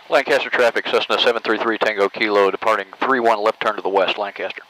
Lancaster traffic, Cessna 733 Tango Kilo, departing 31 left turn to the west, Lancaster.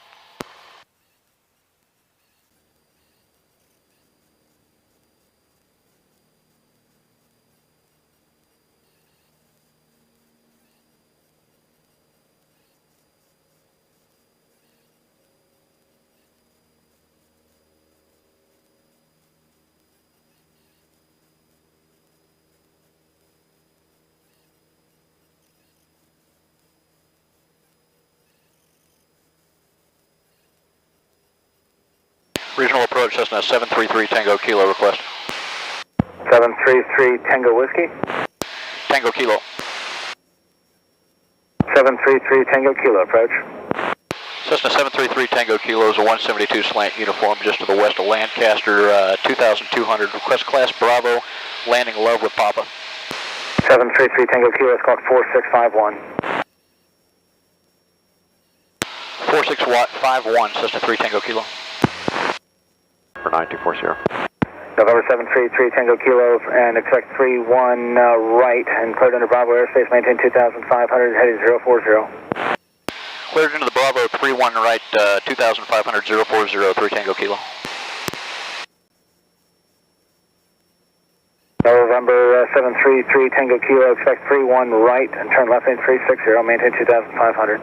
Regional approach, Cessna 733 Tango Kilo, request. 733 Tango Whiskey. Tango Kilo. 733 Tango Kilo, approach. Cessna 733 Tango Kilo is a 172 slant uniform just to the west of Lancaster, 2,200. Request class Bravo, landing Love with Papa. 733 Tango Kilo is called 4651. 4651, Cessna 3 Tango Kilo. For 9240. November 733 Tango Kilo and expect 31 right and cleared under Bravo airspace, maintain 2,500, heading 040. Cleared into the Bravo 31 right, 2,500, 040, 3 Tango Kilo. November 733 Tango Kilo, expect 31 right and turn left lane 360, maintain 2,500.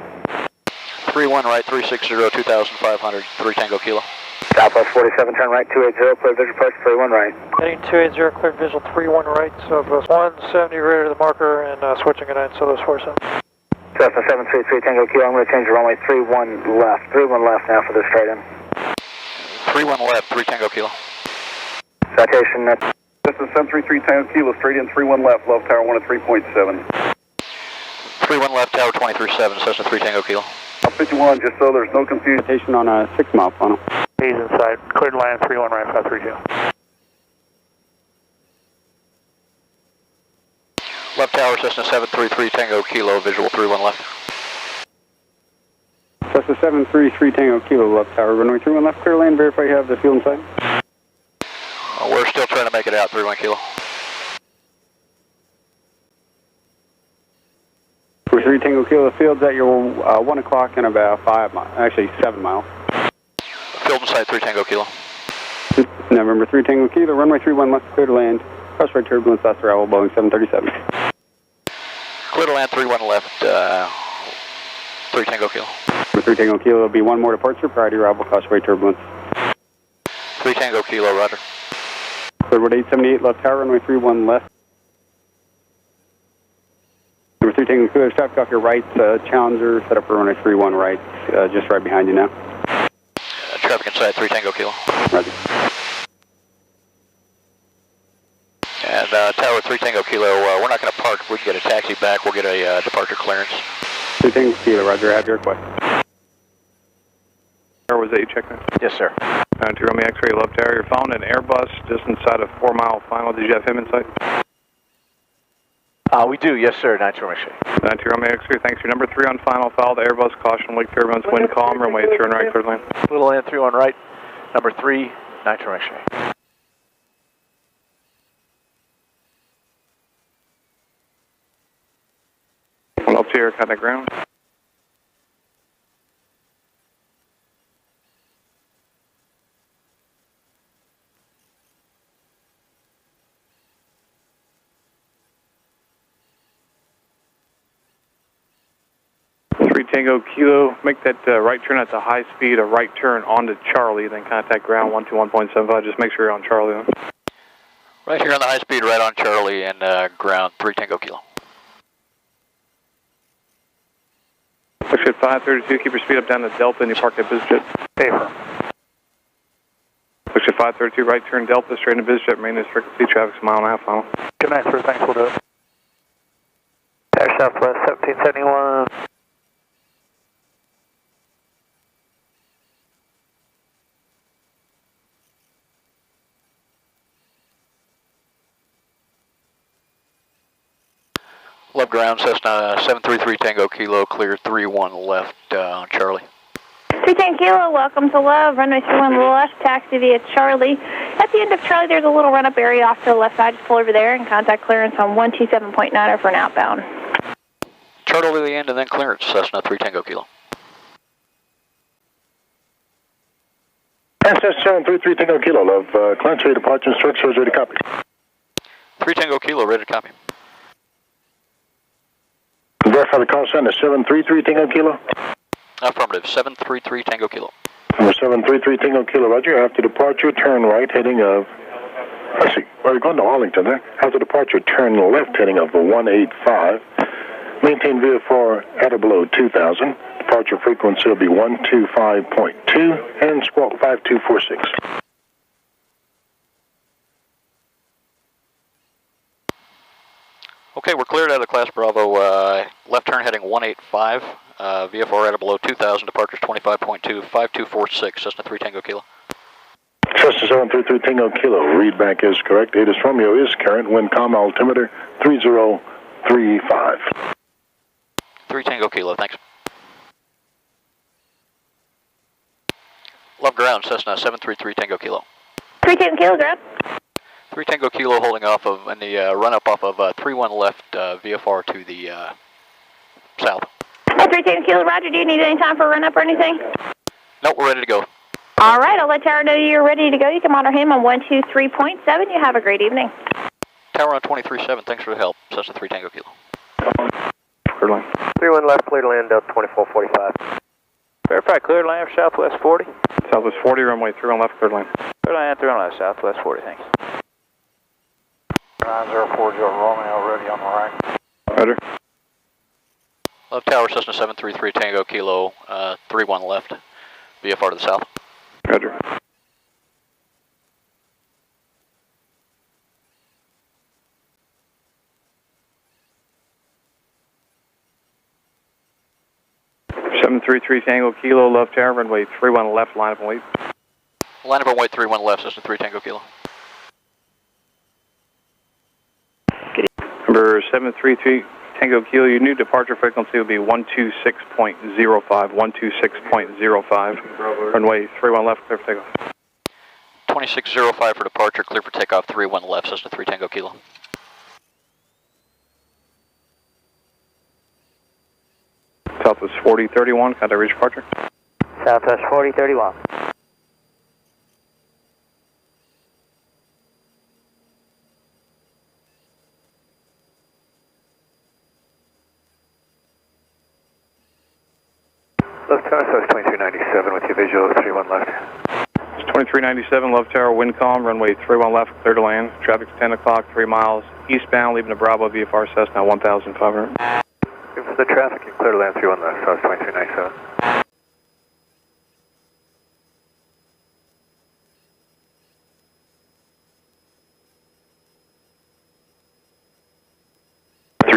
31 right, 360, 2,500, 3 Tango Kilo. Southwest 47, turn right 280, clear visual approach 31 right. Heading 280, clear visual 31 right, Southwest 170, ready to the marker and switching it 9, Southwest 47. Cessna 733 Tango Kilo, I'm going to change the runway 31 left. 31 left now for the straight in. 31 left, 3 Tango Kilo. Citation. Cessna 733 Tango Kilo, straight in 31 left, left tower 1 at 3.7. 31 left, tower 23.7, Cessna 3 Tango Kilo. 51, just so there's no confusion. Citation on a 6 mile funnel. He's inside, cleared land 31 right, 532. Left tower, Cessna 733 Tango Kilo, visual 31 left. Cessna 733 Tango Kilo, left tower, runway 31 left, clear lane, verify you have the field in sight. We're still trying to make it out, 31 Kilo. For 3 Tango Kilo, the field's at your 1 o'clock in about 5 miles, actually 7 miles. Field in sight, 3 Tango Kilo. November 3 Tango Kilo, runway 31 left, clear to land. Crosswind turbulence, last arrival, Boeing 737. Clear to land, 31 left, 3 Tango Kilo. For 3 Tango Kilo, there'll be one more departure prior to arrival, crossway turbulence. 3 Tango Kilo, roger. Clearwood 878, left tower, runway 31 left. Number 3 Tango Kilo, traffic off your right, Challenger, set up for runway 31 right, just right behind you now. Traffic inside, 3 Tango Kilo. Roger. And tower 3 Tango Kilo, we're not going to park. We can get a taxi back. We'll get a departure clearance. 3 Tango Kilo, roger, have your request. Or was that you checking? Yes, sir. 92 Romeo X-ray, left tower. You're following an Airbus just inside a 4 mile final. Did you have him in sight? We do, yes, sir. 92 Romeo X-ray. 92 Romeo X-ray, thanks. Your number 3 on final. Follow the Airbus, caution, wake turbulence, wind calm, runway 3 on right, clear lane. Little land 3 on right, number 3, 92 Romeo X-ray. Up to your contact ground. Tango Kilo, make that right turn at the high speed, a right turn onto Charlie, then contact ground 121.75. Just make sure you're on Charlie. Right here on the high speed, right on Charlie, and ground 3 Tango Kilo. Push at 532, keep your speed up down to Delta and you park at BizJet. Paper. Push at 532, right turn Delta, straight into BizJet, maintenance frequency, traffic's a mile and a half final. Good night, sir, thanks, we'll do it. Tower Southwest 1771. Left ground, Cessna 733 Tango Kilo, clear 31 left on Charlie. 3 Tango Kilo, welcome to Love, runway 31 left, taxi via Charlie. At the end of Charlie, there's a little run-up area off to the left side. Just pull over there and contact clearance on 127.9 for an outbound. Charlie land and then clearance, Cessna 3 Tango Kilo. Cessna 733 Tango Kilo, love. Clearance ready, departure instructions ready to copy. 3 Tango Kilo, ready to copy. Verify the call sign is 733 Tango Kilo. Affirmative, 733 Tango Kilo. Number 733 Tango Kilo, roger. After departure, turn right, heading of... Let's see, we're going to Arlington there. After departure, turn left, heading of 185. Maintain VFR at or below 2,000. Departure frequency will be 125.2 and squawk 5246. Okay, we're cleared out of Class Bravo. Left turn heading 185. VFR at or below 2,000. Departures 25.2, 5246. Cessna 3 Tango Kilo. Cessna 733 Tango Kilo. Readback is correct. ATIS Romeo is current. Wind calm altimeter 3035. 3 Tango Kilo, thanks. Love ground, Cessna 733 Tango Kilo. 3 Tango Kilo, ground. 3 Tango Kilo holding off of, in the run-up off of 31 left VFR to the south. 3 Tango Kilo, roger. Do you need any time for a run-up or anything? Nope, we're ready to go. All right, I'll let Tower know you're ready to go. You can monitor him on 123.7. You have a great evening. Tower on 23.7, thanks for the help. Cessna 3 Tango Kilo. Clear land. 31 left, clear to land, 2445. Verify clear land for Southwest 40. Southwest 40, runway 31 left, clear land. Clear land 31 left, Southwest 40, thanks. 9040 Romeo, ready on the right. Roger. Love Tower, Cessna 733 Tango Kilo, 31 left, VFR to the south. Roger. Seven 33 Tango Kilo, love Tower, runway 31 left, line up and wait. Line up and wait 31 left, Cessna 3 Tango Kilo. Number 733 Tango Kilo, your new departure frequency will be 126.05, 126.05. Runway 31 left, clear for takeoff. 2605 for departure, clear for takeoff, 31 left, Cessna 3 Tango Kilo. Southwest 4031, contact reach departure. Southwest 4031. Left tower, so it's 2397 with your visual 31 left. It's 2397, love Tower, wind calm, runway 31 left, clear to land. Traffic's 10 o'clock, 3 miles eastbound, leaving the Bravo VFR Cessna 1500. For the traffic, you clear to land 31 left, so it's 2397.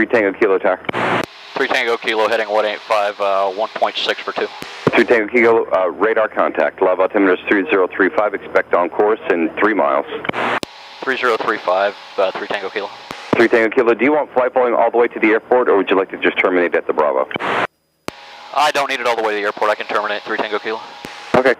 Tango Kilo Tower. 3 Tango Kilo heading 185, 1.6 for 2. 3 Tango Kilo, radar contact. Live altimeter is 3035. Expect on course in 3 miles. 3035, 3 Tango Kilo. 3 Tango Kilo, do you want flight following all the way to the airport, or would you like to just terminate at the Bravo? I don't need it all the way to the airport. I can terminate 3 Tango Kilo. Okay.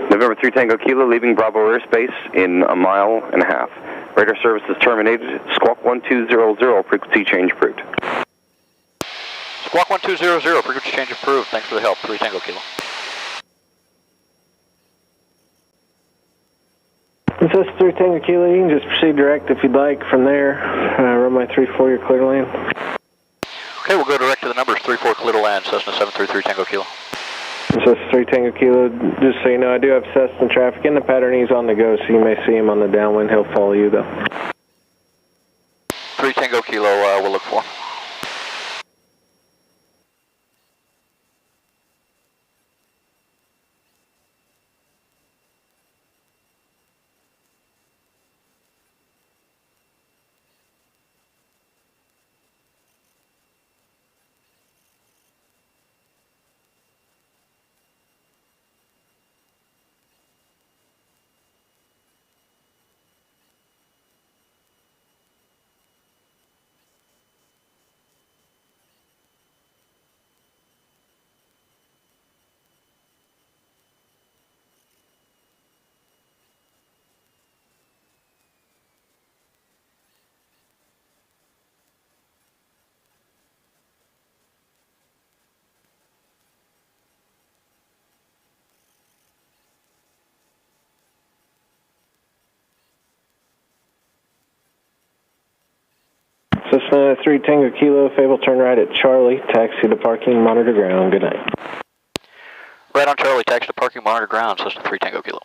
November 3 Tango Kilo, leaving Bravo airspace in 1.5 miles. Radar service is terminated. Squawk 1200, frequency change approved. Squawk 1200, frequency change approved. Thanks for the help, 3 Tango Kilo. This is 3 Tango Kilo. You can just proceed direct if you'd like from there. Runway 34, your clear to land. Okay, we'll go direct to the numbers 34 clear to land, Cessna 733 Tango Kilo. This is 3 Tango Kilo. Just so you know, I do have Cessna traffic in the pattern. He's on the go, so you may see him on the downwind. He'll follow you, though. 3 Tango Kilo, we'll look for. Cessna 3 Tango Kilo, Fable, turn right at Charlie, taxi to parking, monitor ground, good night. Right on Charlie, taxi to parking, monitor ground, Cessna 3 Tango Kilo.